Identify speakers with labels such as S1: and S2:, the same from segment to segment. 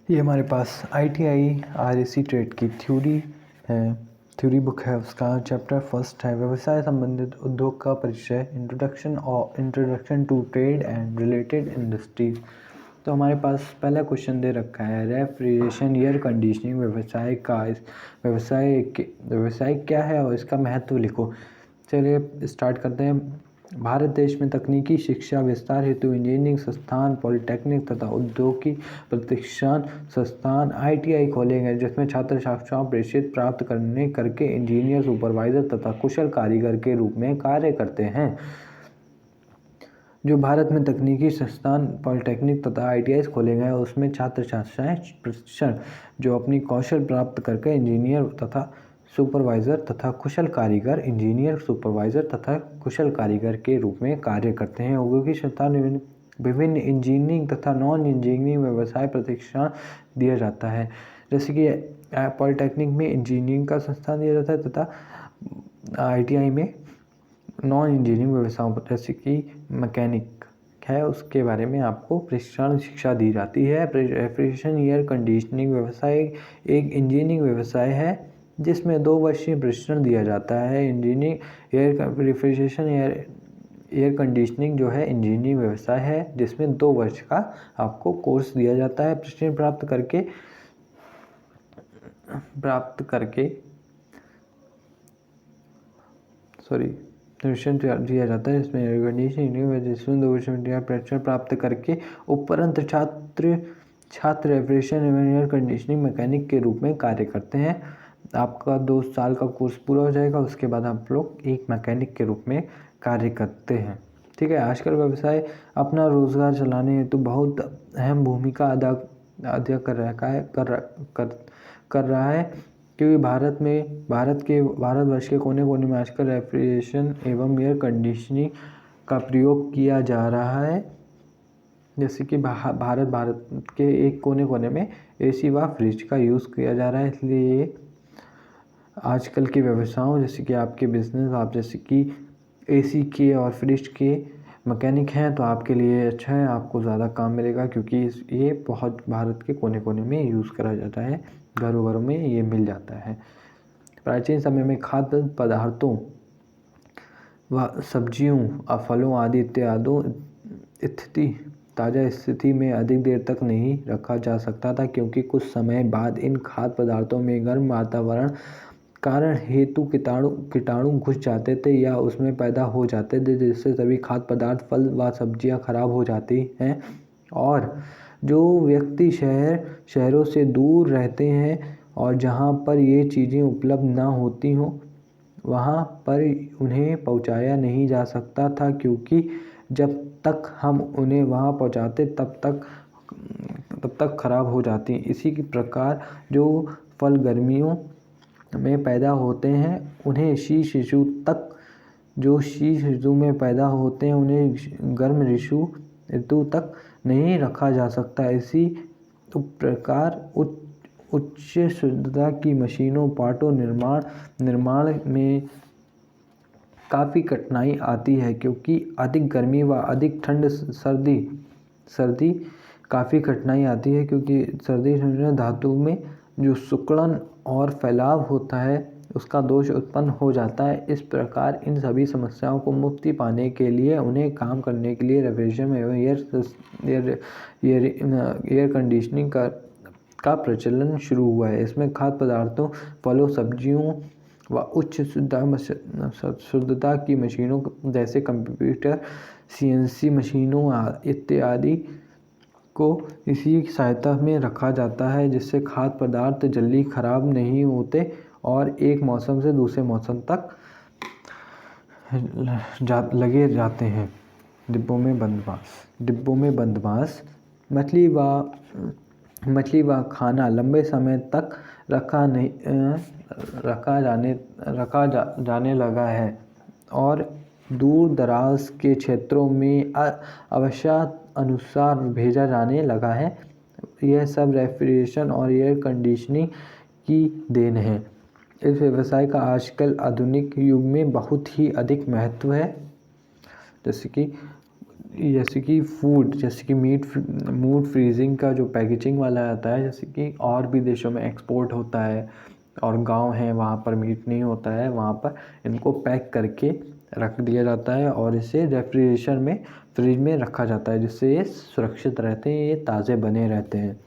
S1: ये हमारे पास ITI RAC trade की थ्योरी है, थ्योरी बुक है। उसका चैप्टर फर्स्ट है व्यवसाय संबंधित उद्योग का परिचय, introduction to trade and related industries. तो हमारे पास पहला क्वेश्चन दे रखा है, रेफ्रिजरेशन एयर कंडीशनिंग व्यवसाय का व्यवसाय क्या है और इसका महत्व लिखो। चलिए स्टार्ट करते हैं। भारत देश में तकनीकी शिक्षा विस्तार हेतु इंजीनियरिंग संस्थान, पॉलिटेक्निक तथा औद्योगिक प्रशिक्षण संस्थान ITI खोले गए, जिसमें छात्र छात्राओं प्रेषित प्राप्त करके इंजीनियर, सुपरवाइजर तथा कुशल कारीगर के रूप में कार्य करते हैं। जो भारत में तकनीकी संस्थान, पॉलिटेक्निक तथा ITI खोले गए उसमें छात्र छात्राएं प्रशिक्षण जो अपनी कौशल प्राप्त करके इंजीनियर तथा सुपरवाइज़र तथा कुशल कारीगर, इंजीनियर, सुपरवाइज़र तथा कुशल कारीगर के रूप में कार्य करते हैं। औद्योगिक संस्थान विभिन्न इंजीनियरिंग तथा नॉन इंजीनियरिंग व्यवसाय प्रशिक्षण दिया जाता है। जैसे कि पॉलिटेक्निक में इंजीनियरिंग का संस्थान दिया जाता है तथा ITI में नॉन इंजीनियरिंग व्यवसायों जैसे कि मैकेनिक है उसके बारे में आपको प्रशिक्षण शिक्षा दी जाती है। रेफ्रिजरेशन एयर कंडीशनिंग व्यवसाय एक इंजीनियरिंग व्यवसाय है जिसमें 2 वर्षीय प्रशिक्षण दिया जाता है। रेफ्रिजरेशन एयर कंडीशनिंग जो है इंजीनियरिंग व्यवसाय है जिसमें 2 वर्ष का आपको कोर्स दिया जाता है। प्रशिक्षण प्राप्त करके प्रशिक्षण दिया जाता है इसमें एयर कंडीशनिंग जिसमें 2 वर्ष में प्रशिक्षण प्राप्त करके उपरंत छात्र रेफ्रिजरेशन एवं एयर कंडीशनिंग मैकेनिक के रूप में कार्य करते हैं। आपका 2 साल का कोर्स पूरा हो जाएगा, उसके बाद आप लोग एक मैकेनिक के रूप में कार्य करते हैं। ठीक है। आजकल व्यवसाय अपना रोजगार चलाने हेतु बहुत अहम भूमिका अदा कर रहा है क्योंकि भारतवर्ष के कोने कोने में आजकल रेफ्रिजरेशन एवं एयर कंडीशनिंग का प्रयोग किया जा रहा है। जैसे कि भारत के एक कोने कोने में AC व फ्रिज का यूज़ किया जा रहा है। इसलिए ये आजकल के व्यवसायों जैसे कि आपके बिजनेस, आप जैसे कि AC के और फ्रिज के मैकेनिक हैं तो आपके लिए अच्छा है, आपको ज़्यादा काम मिलेगा क्योंकि ये बहुत भारत के कोने कोने में यूज़ करा जाता है, घरों घरों में ये मिल जाता है। प्राचीन समय में खाद्य पदार्थों व सब्जियों, फलों आदि इत्यादि ताज़ा स्थिति में अधिक देर तक नहीं रखा जा सकता था क्योंकि कुछ समय बाद इन खाद्य पदार्थों में गर्म वातावरण कारण हेतु कीटाणु घुस जाते थे या उसमें पैदा हो जाते थे, जिससे सभी खाद्य पदार्थ, फल व सब्जियां खराब हो जाती हैं। और जो व्यक्ति शहरों से दूर रहते हैं और जहां पर ये चीज़ें उपलब्ध ना होती हों वहाँ पर उन्हें पहुँचाया नहीं जा सकता था क्योंकि जब तक हम उन्हें वहाँ पहुँचाते तब तक खराब हो जाती। इसी के प्रकार जो फल गर्मियों में पैदा होते हैं उन्हें शीत ऋतु में पैदा होते हैं उन्हें गर्म ऋतु तक नहीं रखा जा सकता। इसी प्रकार उच्च शुद्धता की मशीनों, पाटों निर्माण में काफ़ी कठिनाई आती है क्योंकि अधिक गर्मी व अधिक ठंड सर्दी काफ़ी कठिनाई आती है क्योंकि सर्दी में धातु में जो सिकुड़न और फैलाव होता है उसका दोष उत्पन्न हो जाता है। इस प्रकार इन सभी समस्याओं को मुक्ति पाने के लिए उन्हें काम करने के लिए रेफ्रिजरेशन एवं एयर कंडीशनिंग का प्रचलन शुरू हुआ है। इसमें खाद्य पदार्थों, फलों, सब्जियों व उच्च शुद्धता की मशीनों जैसे कंप्यूटर, CNC मशीनों इत्यादि को इसी सहायता में रखा जाता है जिससे खाद्य पदार्थ जल्दी खराब नहीं होते और एक मौसम से दूसरे मौसम तक लगे जाते हैं। डिब्बों में बंदवास मछली व खाना लंबे समय तक रखा जाने लगा है और दूर दराज के क्षेत्रों में आवश्यकता अनुसार भेजा जाने लगा है। यह सब रेफ्रिजरेशन और एयर कंडीशनिंग की देन है। इस व्यवसाय का आजकल आधुनिक युग में बहुत ही अधिक महत्व है। जैसे कि जैसे कि फूड, जैसे कि मूड फ्रीजिंग का जो पैकेजिंग वाला आता है, जैसे कि और भी देशों में एक्सपोर्ट होता है और गांव हैं वहाँ पर मीट नहीं होता है, वहाँ पर इनको पैक करके रख दिया जाता है और इसे रेफ्रिजरेशन में फ्रिज में रखा जाता है, जिससे ये सुरक्षित रहते हैं, ये ताज़े बने रहते हैं।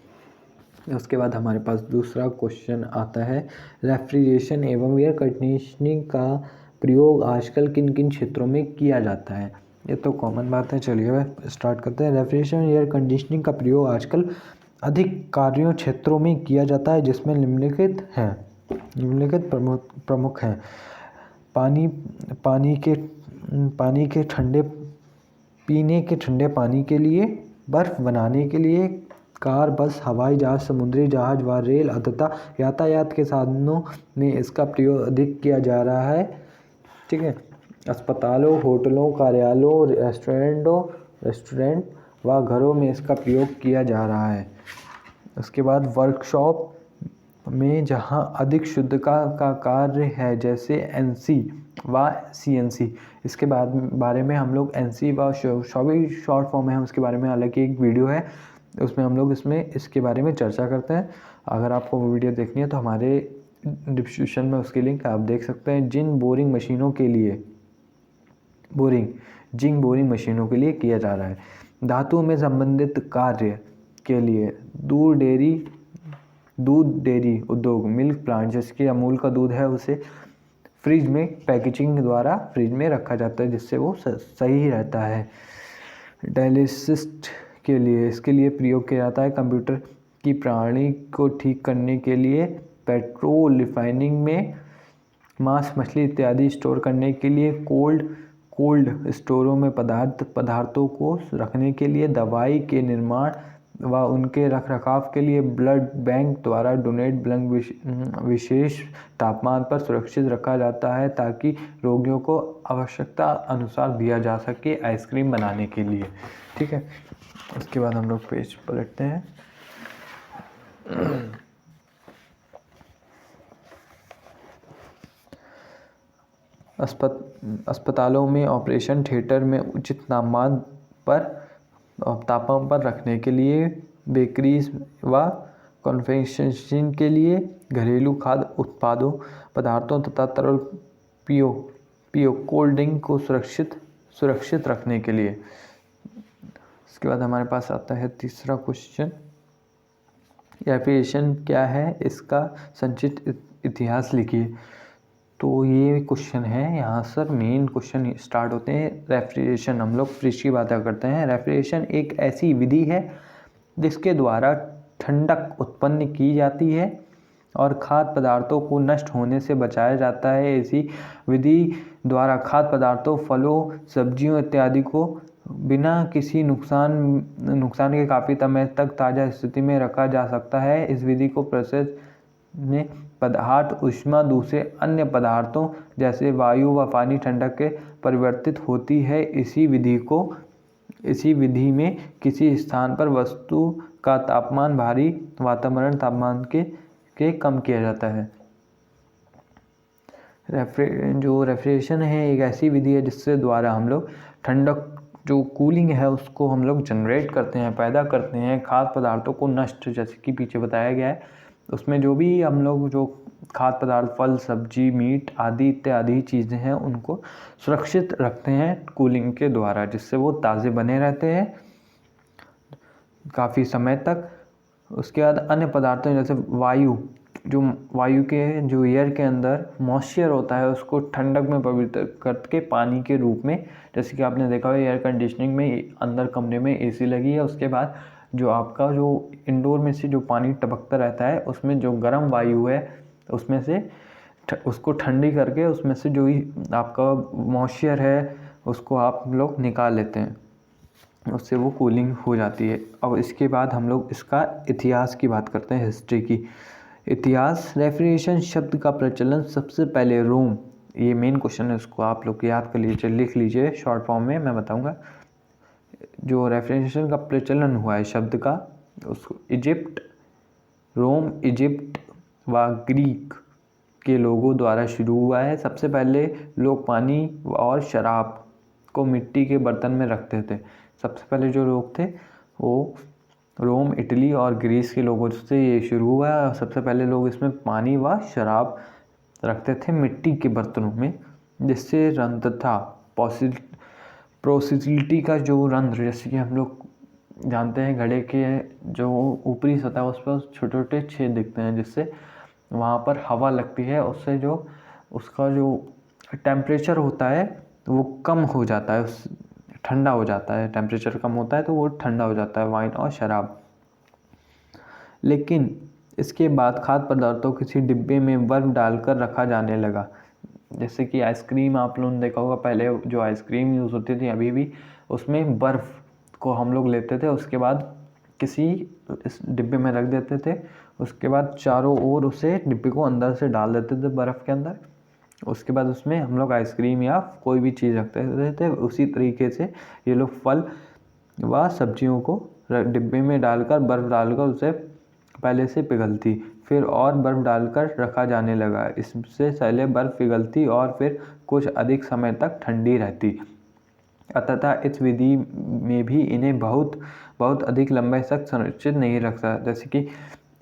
S1: उसके बाद हमारे पास दूसरा क्वेश्चन आता है, रेफ्रिजरेशन एवं एयर कंडीशनिंग का प्रयोग आजकल किन किन क्षेत्रों में किया जाता है। ये तो कॉमन बात है, चलिए स्टार्ट करते हैं। रेफ्रिजरेशन एयर कंडीशनिंग का प्रयोग आजकल अधिक कार्यों क्षेत्रों में किया जाता है, जिसमें निम्नलिखित प्रमुख हैं। पानी के ठंडे पीने के ठंडे पानी के लिए, बर्फ़ बनाने के लिए, कार, बस, हवाई जहाज़, समुद्री जहाज़ व रेल तथा यातायात के साधनों में इसका प्रयोग अधिक किया जा रहा है। ठीक है। अस्पतालों, होटलों, कार्यालयों, रेस्टोरेंट व घरों में इसका प्रयोग किया जा रहा है। उसके बाद वर्कशॉप में जहां अधिक शुद्धता का कार्य है, जैसे एनसी व सीएनसी, इसके बारे में हम लोग एनसी व सभी शॉर्ट फॉर्म है, उसके बारे में अलग एक वीडियो है, उसमें हम लोग इसके बारे में चर्चा करते हैं। अगर आपको वो वीडियो देखनी है तो हमारे डिस्क्रिप्शन में उसकी लिंक आप देख सकते हैं। जिन बोरिंग मशीनों के लिए किया जा रहा है। धातु में संबंधित कार्य के लिए दूध डेयरी उद्योग, मिल्क प्लांट, जिसके अमूल का दूध है उसे फ्रिज में पैकेजिंग द्वारा फ्रिज में रखा जाता है, जिससे वो सही रहता है। डायलिसिस के लिए इसके लिए प्रयोग किया जाता है। कंप्यूटर की प्रणाली को ठीक करने के लिए, पेट्रोल रिफाइनिंग में, मांस, मछली इत्यादि स्टोर करने के लिए, कोल्ड स्टोरों में पदार्थों को रखने के लिए, दवाई के निर्माण व उनके रखरखाव के लिए, ब्लड बैंक द्वारा डोनेट ब्लड विशेष तापमान पर सुरक्षित रखा जाता है ताकि रोगियों को आवश्यकता अनुसार दिया जा सके, आइसक्रीम बनाने के लिए। ठीक है। उसके बाद हम लोग पेज पलटते हैं। अस्पतालों में ऑपरेशन थिएटर में उचित तापमान पर रखने के लिए, बेकरीज व कन्फेक्शनरी के लिए, घरेलू खाद्य उत्पादों, पदार्थों तथा तरल पियो कोल्ड ड्रिंक को सुरक्षित रखने के लिए। इसके बाद हमारे पास आता है तीसरा क्वेश्चन, रेफ्रिजरेशन क्या है, इसका संक्षिप्त इतिहास लिखिए। तो ये क्वेश्चन है, यहाँ सर मेन क्वेश्चन स्टार्ट होते हैं। रेफ्रिजरेशन, हम लोग फ्रिज की बात करते हैं। रेफ्रिजरेशन एक ऐसी विधि है जिसके द्वारा ठंडक उत्पन्न की जाती है और खाद्य पदार्थों को नष्ट होने से बचाया जाता है। इसी विधि द्वारा खाद्य पदार्थों, फलों, सब्जियों इत्यादि को बिना किसी नुकसान के काफ़ी समय तक ताज़ा स्थिति में रखा जा सकता है। इस विधि को प्रोसेस में पदार्थ ऊष्मा दूसरे अन्य पदार्थों जैसे वायु व पानी ठंडक के परिवर्तित होती है। इसी विधि में किसी स्थान पर वस्तु का तापमान बाहरी वातावरण तापमान के कम किया जाता है। जो रेफ्रिजरेशन है एक ऐसी विधि है जिससे द्वारा हम लोग ठंडक, जो कूलिंग है, उसको हम लोग जनरेट करते हैं, पैदा करते हैं। खाद्य पदार्थों को नष्ट, जैसे कि पीछे बताया गया है, उसमें जो भी हम लोग जो खाद्य पदार्थ, फल, सब्जी, मीट आदि इत्यादि चीज़ें हैं, उनको सुरक्षित रखते हैं कूलिंग के द्वारा, जिससे वो ताज़े बने रहते हैं काफ़ी समय तक। उसके बाद अन्य पदार्थों जैसे वायु के जो एयर के अंदर मॉइस्चर होता है, उसको ठंडक में परिवर्तित करके पानी के रूप में, जैसे कि आपने देखा हो एयर कंडीशनिंग में अंदर कमरे में एसी लगी है, उसके बाद जो आपका जो इंडोर में से जो पानी टपकता रहता है, उसमें जो गर्म वायु है उसमें से उसको ठंडी करके उसमें से जो ही आपका मॉइस्चर है उसको आप लोग निकाल लेते हैं, उससे वो कूलिंग हो जाती है। अब इसके बाद हम लोग इसका इतिहास की बात करते हैं, हिस्ट्री की। इतिहास, रेफ्रिजरेशन शब्द का प्रचलन सबसे पहले रोम, ये मेन क्वेश्चन है, उसको आप लोग याद कर लीजिए, लिख लीजिए शॉर्ट फॉर्म में, मैं बताऊंगा। जो रेफ्रिजरेशन का प्रचलन हुआ है शब्द का, उसको रोम, इजिप्ट व ग्रीक के लोगों द्वारा शुरू हुआ है। सबसे पहले लोग पानी और शराब को मिट्टी के बर्तन में रखते थे। सबसे पहले जो लोग थे वो रोम, इटली और ग्रीस के लोगों से ये शुरू हुआ। सबसे पहले लोग इसमें पानी व शराब रखते थे मिट्टी के बर्तनों में, जिससे रंध्र था पोरोसिटी का जो रंध्र, जैसे कि हम लोग जानते हैं घड़े के जो ऊपरी सतह उस पर छोटे छोटे छेद दिखते हैं, जिससे वहाँ पर हवा लगती है, उससे जो उसका जो टेम्परेचर होता है वो कम हो जाता है, ठंडा हो जाता है। टेम्परेचर कम होता है तो वो ठंडा हो जाता है वाइन और शराब। लेकिन इसके बाद खाद्य पदार्थों किसी डिब्बे में बर्फ़ डालकर रखा जाने लगा। जैसे कि आइसक्रीम आप लोगों ने देखा होगा, पहले जो आइसक्रीम यूज़ होती थी अभी भी उसमें बर्फ़ को हम लोग लेते थे, उसके बाद किसी इस डिब्बे में रख देते थे, उसके बाद चारों ओर उसे डिब्बे को अंदर से डाल देते थे बर्फ़ के अंदर, उसके बाद उसमें हम लोग आइसक्रीम या कोई भी चीज़ रखते थे। उसी तरीके से ये लोग फल व सब्जियों को डिब्बे में डालकर बर्फ़ डालकर उसे पहले से पिघलती, फिर और बर्फ़ डालकर रखा जाने लगा। इससे पहले बर्फ़ पिघलती और फिर कुछ अधिक समय तक ठंडी रहती। अतः इस विधि में भी इन्हें बहुत अधिक लंबे तक संरक्षित नहीं रख सकता। जैसे कि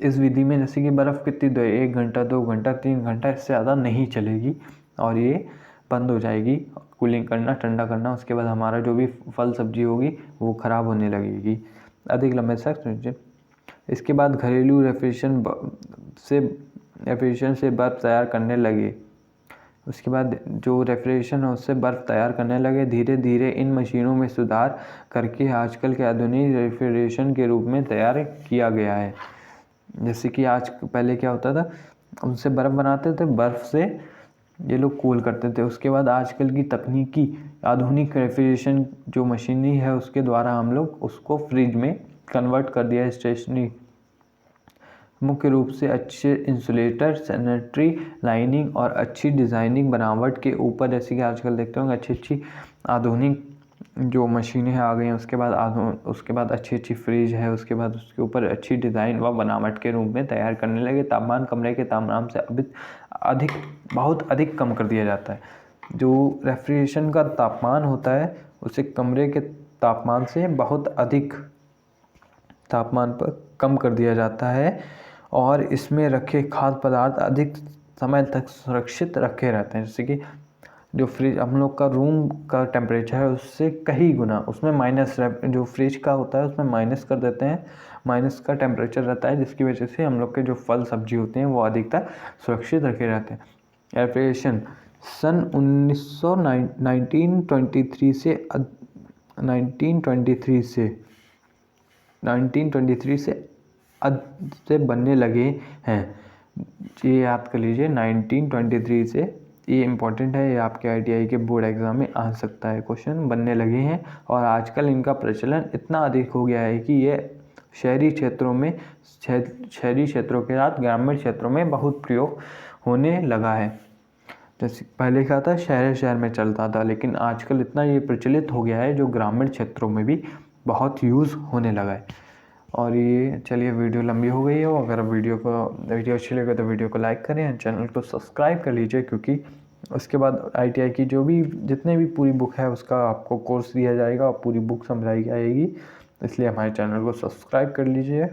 S1: इस विधि में जैसे कि बर्फ़ कितनी देर, 1 घंटा, 2 घंटा, 3 घंटा, इससे ज़्यादा नहीं चलेगी और ये बंद हो जाएगी कूलिंग करना, ठंडा करना। उसके बाद हमारा जो भी फल सब्जी होगी वो ख़राब होने लगेगी अधिक लंबे तक संरक्षित। इसके बाद घरेलू रेफ्रिजरेशन से बर्फ़ तैयार करने लगे। उसके बाद जो रेफ्रिजरेशन है उससे बर्फ़ तैयार करने लगे। धीरे धीरे इन मशीनों में सुधार करके आजकल के आधुनिक रेफ्रिजरेशन के रूप में तैयार किया गया है। जैसे कि आज पहले क्या होता था, उनसे बर्फ़ बनाते थे, बर्फ़ से ये लोग कूल करते थे। उसके बाद आजकल की तकनीकी आधुनिक रेफ्रिजरेशन जो मशीनरी है उसके द्वारा हम लोग उसको फ्रिज में कन्वर्ट कर दिया है। स्टेशनरी मुख्य रूप से अच्छे इंसुलेटर, सैनिटरी लाइनिंग और अच्छी डिज़ाइनिंग बनावट के ऊपर, जैसे कि आजकल देखते होंगे अच्छी आधुनिक जो मशीनें आ गई हैं। उसके बाद अच्छी फ्रिज है, उसके बाद उसके ऊपर अच्छी डिज़ाइन व बनावट के रूप में तैयार करने लगे। तापमान कमरे के तापमान से बहुत अधिक कम कर दिया जाता है। जो रेफ्रिजरेशन का तापमान होता है उसे कमरे के तापमान से बहुत अधिक तापमान पर कम कर दिया जाता है और इसमें रखे खाद्य पदार्थ अधिक समय तक सुरक्षित रखे रहते हैं। जैसे कि जो फ्रिज हम लोग का रूम का टेम्परेचर है उससे कई गुना उसमें जो फ्रिज का होता है उसमें माइनस कर देते हैं, माइनस का टेम्परेचर रहता है, जिसकी वजह से हम लोग के जो फल सब्जी होते हैं वो अधिकतर सुरक्षित रखे रहते हैं। रेफ्रिजरेशन सन 1923 से बनने लगे हैं। ये याद कर लीजिए, 1923 से, ये इम्पोर्टेंट है, ये आपके ITI के बोर्ड एग्ज़ाम में आ सकता है क्वेश्चन। बनने लगे हैं और आजकल इनका प्रचलन इतना अधिक हो गया है कि ये शहरी क्षेत्रों के साथ ग्रामीण क्षेत्रों में बहुत प्रयोग होने लगा है। जैसे पहले क्या था, शहर में चलता था, लेकिन आजकल इतना ये प्रचलित हो गया है जो ग्रामीण क्षेत्रों में भी बहुत यूज़ होने लगा है। और ये चलिए, वीडियो लंबी हो गई है। अगर वीडियो अच्छी लगे तो वीडियो को लाइक करें, चैनल को सब्सक्राइब कर लीजिए, क्योंकि उसके बाद ITI की जितने भी पूरी बुक है उसका आपको कोर्स दिया जाएगा और पूरी बुक समझाई जाएगी। इसलिए हमारे चैनल को सब्सक्राइब कर लीजिए।